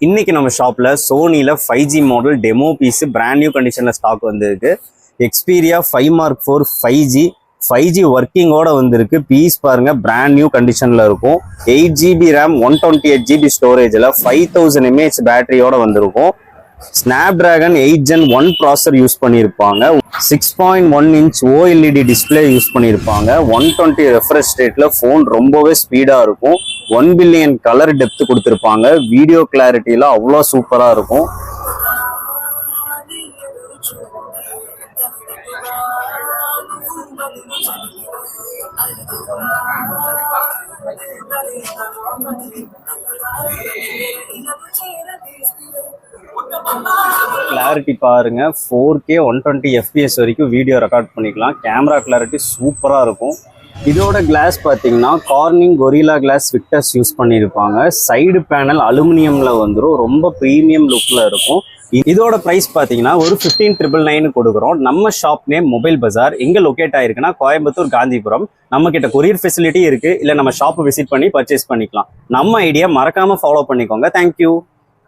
இன்னைக்கு நம்ம ஷாப்ல சோனில 5G model demo piece brand new கண்டிஷன்ல ஸ்டாக் வந்திருக்கு. எக்ஸ்பீரியா 5 Mark 4 5G ஒர்க்கிங்கோட வந்திருக்கு. பீஸ் பாருங்க பிராண்ட் நியூ கண்டிஷன்ல இருக்கும். 8GB RAM 128GB ஸ்டோரேஜ்ல 5000 mAh பேட்டரியோட வந்திருக்கும். Snapdragon 8 Gen 1 ப்ராசஸர் யூஸ் பண்ணியிருப்பாங்க. 6.1 inch OLED டிஸ்பிளே யூஸ் பண்ணியிருப்பாங்க. 120 ரெஃப்ரெஷ் ரேட்ல ஃபோன் ரொம்பவே ஸ்பீடா இருக்கும். 1 பில்லியன் கலர் டெப்த் கொடுத்துருப்பாங்க. வீடியோ கிளாரிட்டியில அவ்வளோ சூப்பரா இருக்கும். கிளாரிட்டி பாருங்க 4K 120 FPS வரைக்கும் வீடியோ ரெக்கார்ட் பண்ணிக்கலாம். கேமரா கிளாரிட்டி சூப்பரா இருக்கும். இதோட கிளாஸ் பார்த்தீங்கன்னா Corning Gorilla glass Victus use பண்ணியிருப்பாங்க. சைடு பேனல் அலுமினியம்ல வந்துடும். ரொம்ப ப்ரீமியம் லுக்ல இருக்கும். இதோட பிரைஸ் பார்த்தீங்கன்னா ஒரு 15,999 கொடுக்குறோம். நம்ம ஷாப் நேம் மொபைல் பஜார். எங்க லொக்கேட் ஆயிருக்குன்னா கோயம்புத்தூர் காந்திபுரம். நம்ம கிட்ட கொரியர் ஃபெசிலிட்டி இருக்கு. இல்ல நம்ம ஷாப் விசிட் பண்ணி பர்ச்சேஸ் பண்ணிக்கலாம். நம்ம ஐடியா மறக்காம ஃபாலோ பண்ணிக்கோங்க. தேங்க்யூ.